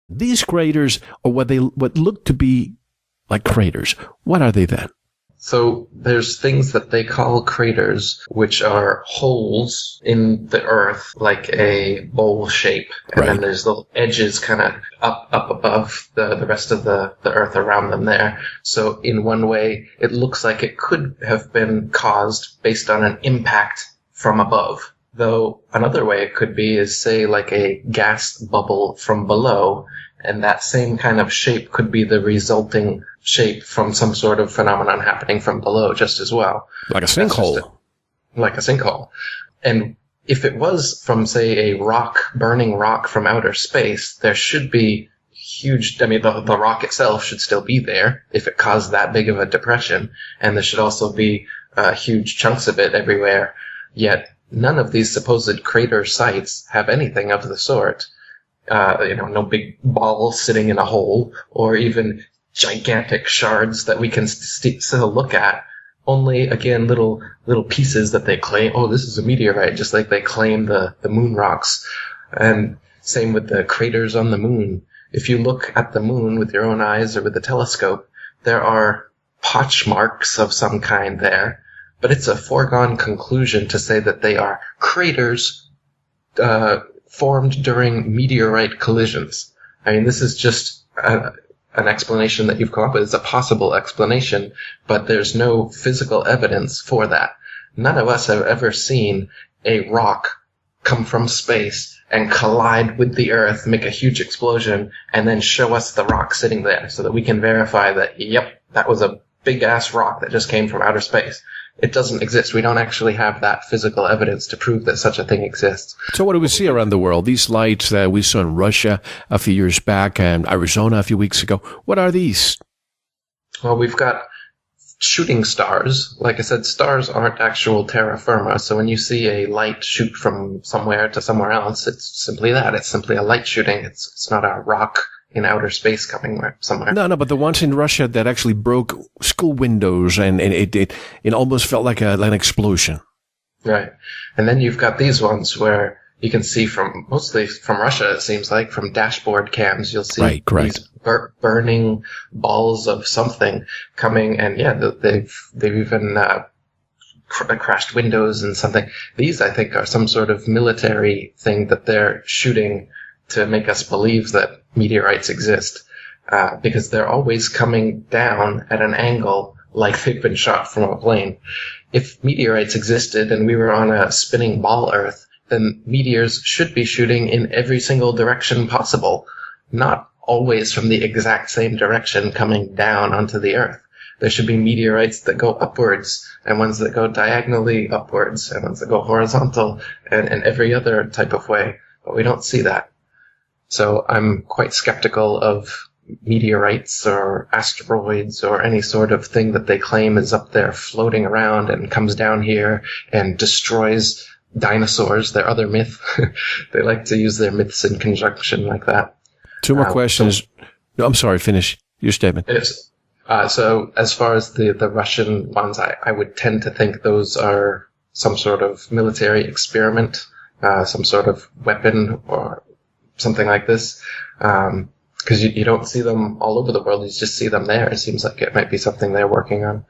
These craters, or what look to be like craters, what are they then? So there's things that they call craters, which are holes in the earth, like a bowl shape. And then there's little edges kind of up above the rest of the earth around them there. So in one way, it looks like it could have been caused based on an impact from above. Though another way it could be is, say, like a gas bubble from below, and that same kind of shape could be the resulting shape from some sort of phenomenon happening from below just as well. Like a sinkhole. Like a sinkhole. And if it was from, say, a burning rock from outer space, there should be huge, the rock itself should still be there if it caused that big of a depression, and there should also be huge chunks of it everywhere. Yet none of these supposed crater sites have anything of the sort. No big ball sitting in a hole, or even gigantic shards that we can still look at. Only, again, little pieces that they claim, oh, this is a meteorite, just like they claim the moon rocks. And same with the craters on the moon. If you look at the moon with your own eyes or with a telescope, there are potch marks of some kind there. But it's a foregone conclusion to say that they are craters formed during meteorite collisions. I mean, this is just an explanation that you've come up with. It's a possible explanation, but there's no physical evidence for that. None of us have ever seen a rock come from space and collide with the Earth, make a huge explosion, and then show us the rock sitting there so that we can verify that, yep, that was a big-ass rock that just came from outer space. It doesn't exist. We don't actually have that physical evidence to prove that such a thing exists. So what do we see around the world? These lights that we saw in Russia a few years back and Arizona a few weeks ago, what are these? Well, we've got shooting stars. Like I said, stars aren't actual terra firma, so when you see a light shoot from somewhere to somewhere else, it's simply that. It's simply a light shooting. It's not a rock in outer space coming somewhere. No, but the ones in Russia that actually broke school windows and it almost felt like an explosion. Right. And then you've got these ones where you can see mostly from Russia, it seems like, from dashboard cams, you'll see these burning balls of something coming, and they've even crashed windows and something. These, I think, are some sort of military thing that they're shooting to make us believe that meteorites exist, because they're always coming down at an angle like they've been shot from a plane. If meteorites existed and we were on a spinning ball Earth, then meteors should be shooting in every single direction possible, not always from the exact same direction coming down onto the Earth. There should be meteorites that go upwards, and ones that go diagonally upwards, and ones that go horizontal, and every other type of way. But we don't see that. So I'm quite skeptical of meteorites or asteroids or any sort of thing that they claim is up there floating around and comes down here and destroys dinosaurs, their other myth. They like to use their myths in conjunction like that. Two more questions. No, I'm sorry, finish your statement. So as far as the Russian ones, I would tend to think those are some sort of military experiment, some sort of weapon or something like this. Because you don't see them all over the world, you just see them there. It seems like it might be something they're working on.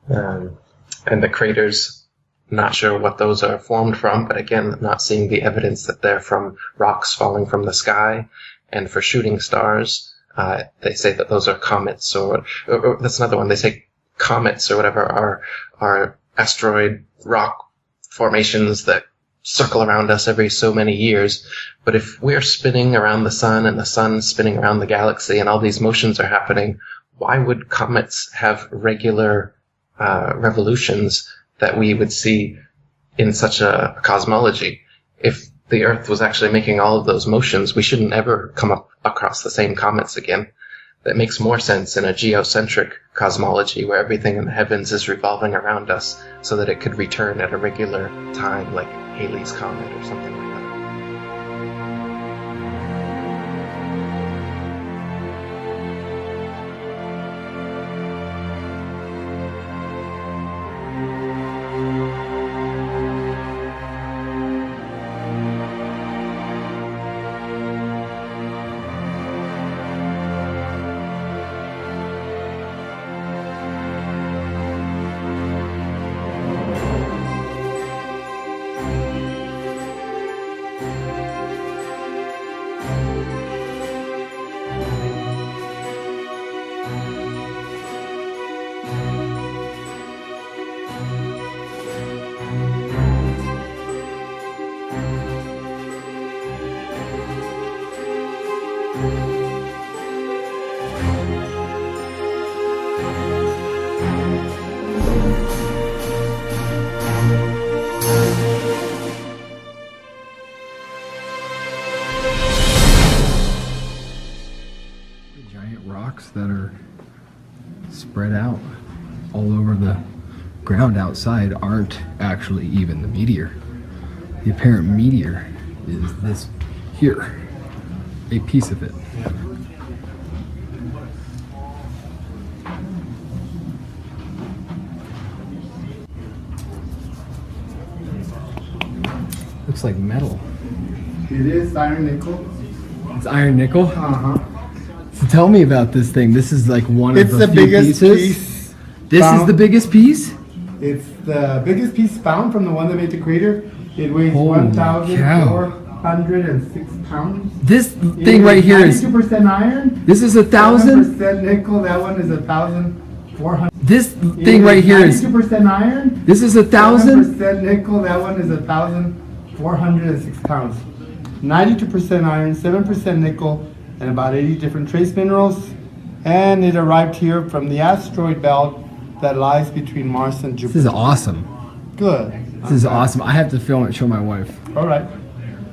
And the craters, not sure what those are formed from, but again, not seeing the evidence that they're from rocks falling from the sky. And for shooting stars, they say that those are comets, or that's another one. They say comets or whatever are asteroid rock formations that circle around us every so many years. But if we're spinning around the sun and the sun's spinning around the galaxy and all these motions are happening, why would comets have regular revolutions that we would see in such a cosmology? If the Earth was actually making all of those motions, we shouldn't ever come up across the same comets again. That makes more sense in a geocentric cosmology where everything in the heavens is revolving around us so that it could return at a regular time, like Halley's Comet or something like that. Giant rocks that are spread out all over the ground outside aren't actually even the meteor. The apparent meteor is this here, a piece of it. Looks like metal. It is iron nickel. It's iron nickel? Uh-huh. So tell me about this thing. This is like one It's of the the few biggest pieces. piece. This is found. the biggest piece? It's the biggest piece found from the one that made the crater. It weighs Holy 1,406 pounds. This thing right here is 92% iron. This is 1,000. 7% nickel. That one is 1,400. This thing right here is 92% iron. This is 1,000. 7% nickel. That one is 1,406 pounds. 92% iron, 7% nickel, and about 80 different trace minerals. And it arrived here from the asteroid belt that lies between Mars and Jupiter. This is awesome. Good. This is awesome. I have to film it. Show my wife. All right.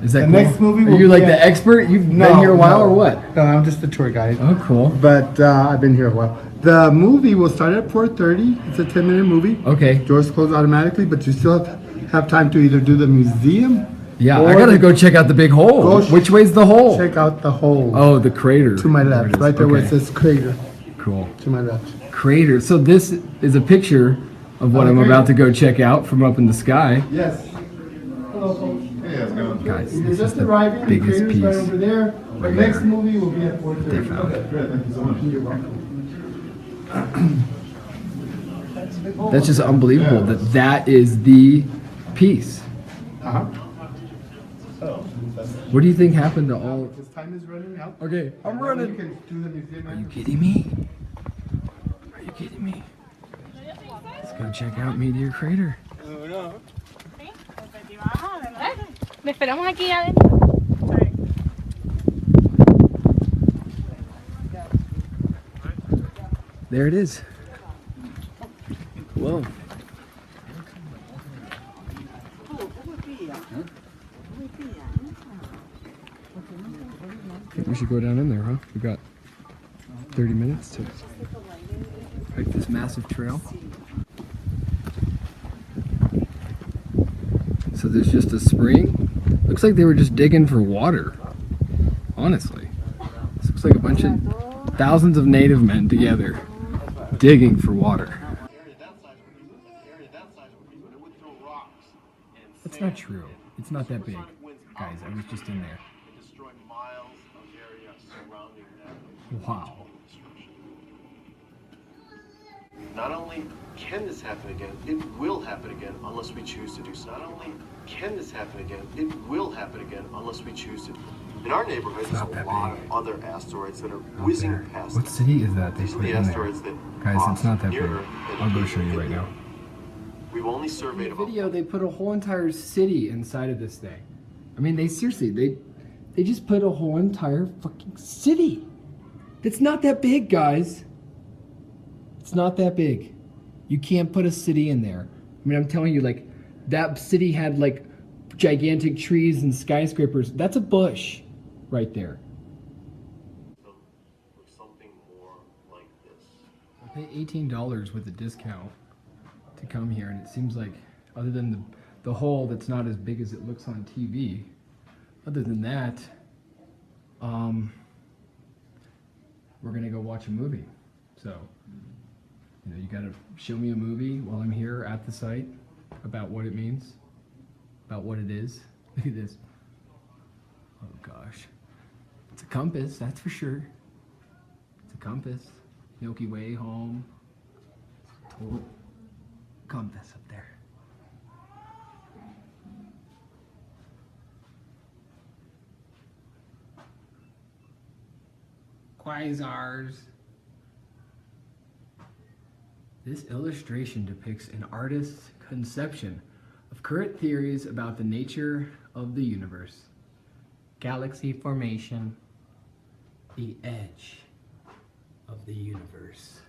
Is that The cool? next movie Are will you be like at- the expert? You've No, been here a while no. or what? No, I'm just the tour guide. Oh, cool. But I've been here a while. The movie will start at 4:30. It's a 10-minute movie. Okay. Doors close automatically, but you still have time to either do the museum. Yeah, or I gotta go check out the big hole. Go Which way's the hole? Check out the hole. Oh, the crater. To my left, it is. right there where it Okay. says crater. Cool. To my left. Crater. So this is a picture of what the I'm crater. about to go check out from up in the sky. Yes. Hello, folks. Hey, how's it going? Guys, You're this is just the arriving. The biggest crater's right piece. over there. The right next here. movie will be at 4:30. They found. Okay. Great, thank you so much. You're welcome. That's just unbelievable that is the piece. Uh-huh. What do you think happened to all? This time is running out. Okay, I'm You running. can do the museum. Are you kidding me? Are you kidding me? Let's go check out Meteor Crater. Me esperamos aquí adentro. There it is. Whoa. I think we should go down in there, huh? We got 30 minutes to hike this massive trail. So there's just a spring. Looks like they were just digging for water. Honestly. This looks like a bunch of thousands of native men together digging for water. That's not true. It's not that big. Guys, I was just in there. Wow. Not only can this happen again, it will happen again unless we choose to do so. Not only can this happen again, it will happen again unless we choose to. In our neighborhood, there's not a that lot big. of other asteroids that are Out whizzing there. past What us. city is that they These are put the in there? asteroids that Guys, it's not that big. nearer than I'll go we show you can right be. now. We've only surveyed In the about video, they put a whole entire city inside of this thing. I mean, they seriously, they just put a whole entire fucking city. It's not that big, guys. It's not that big. You can't put a city in there. I mean, I'm telling you, like, that city had, like, gigantic trees and skyscrapers. That's a bush right there. something more like this. I pay $18 with a discount to come here, and it seems like, other than the hole that's not as big as it looks on TV, other than that, we're gonna go watch a movie. So, you know, you gotta show me a movie while I'm here at the site about what it means, about what it is. Look at this. Oh gosh. It's a compass, that's for sure. It's a compass. Milky Way home. Total compass up there. Quasars. This illustration depicts an artist's conception of current theories about the nature of the universe, galaxy formation, the edge of the universe.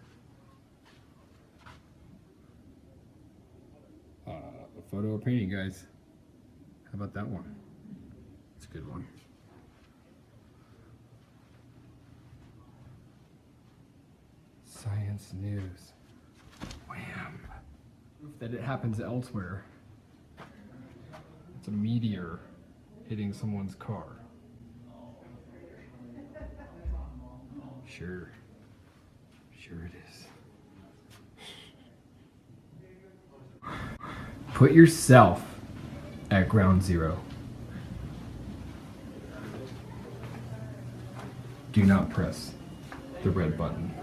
A photo or painting, guys. How about that one? It's a good one. Science news. Wham! Proof that it happens elsewhere. It's a meteor hitting someone's car. Sure. Sure it is. Put yourself at ground zero. Do not press the red button.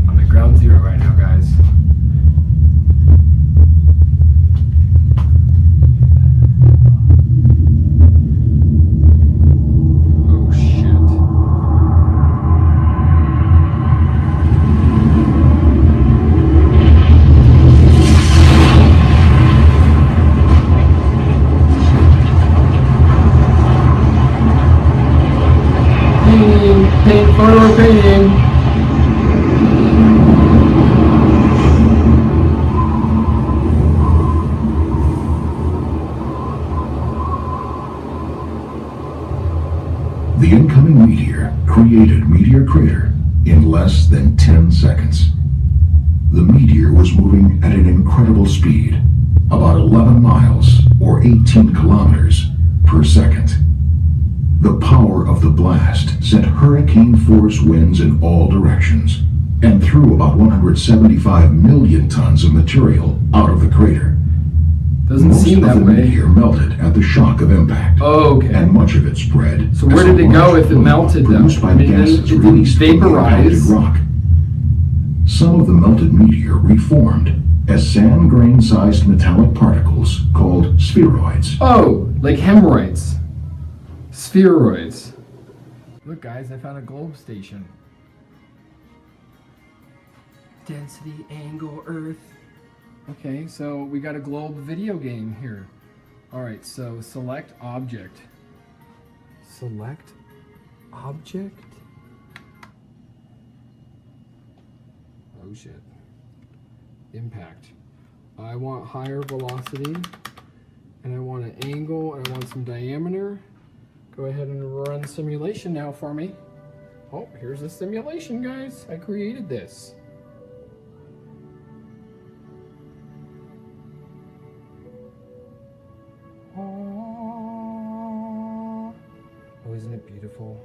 I'm at ground zero right now, guys. Oh shit. Paint, photo painting. The incoming meteor created Meteor Crater in less than 10 seconds. The meteor was moving at an incredible speed, about 11 miles or 18 kilometers per second. The power of the blast sent hurricane-force winds in all directions and threw about 175 million tons of material out of the crater. Doesn't seem that Most of the way. meteor melted at the shock of impact. Oh, okay. And much of it spread. So where did it go if it melted, though? Produced by I mean, gases it didn't released from the impacted vaporize. rock. Some of the melted meteor reformed as sand grain-sized metallic particles called spheroids. Oh, like hemorrhoids. Spheroids. Look, guys, I found a globe station. Density, angle, Earth. Okay, so we got a globe video game here. Alright, so select object. Select object? Oh shit. Impact. I want higher velocity, and I want an angle, and I want some diameter. Go ahead and run simulation now for me. Oh, here's the simulation, guys. I created this. Oh, isn't it beautiful?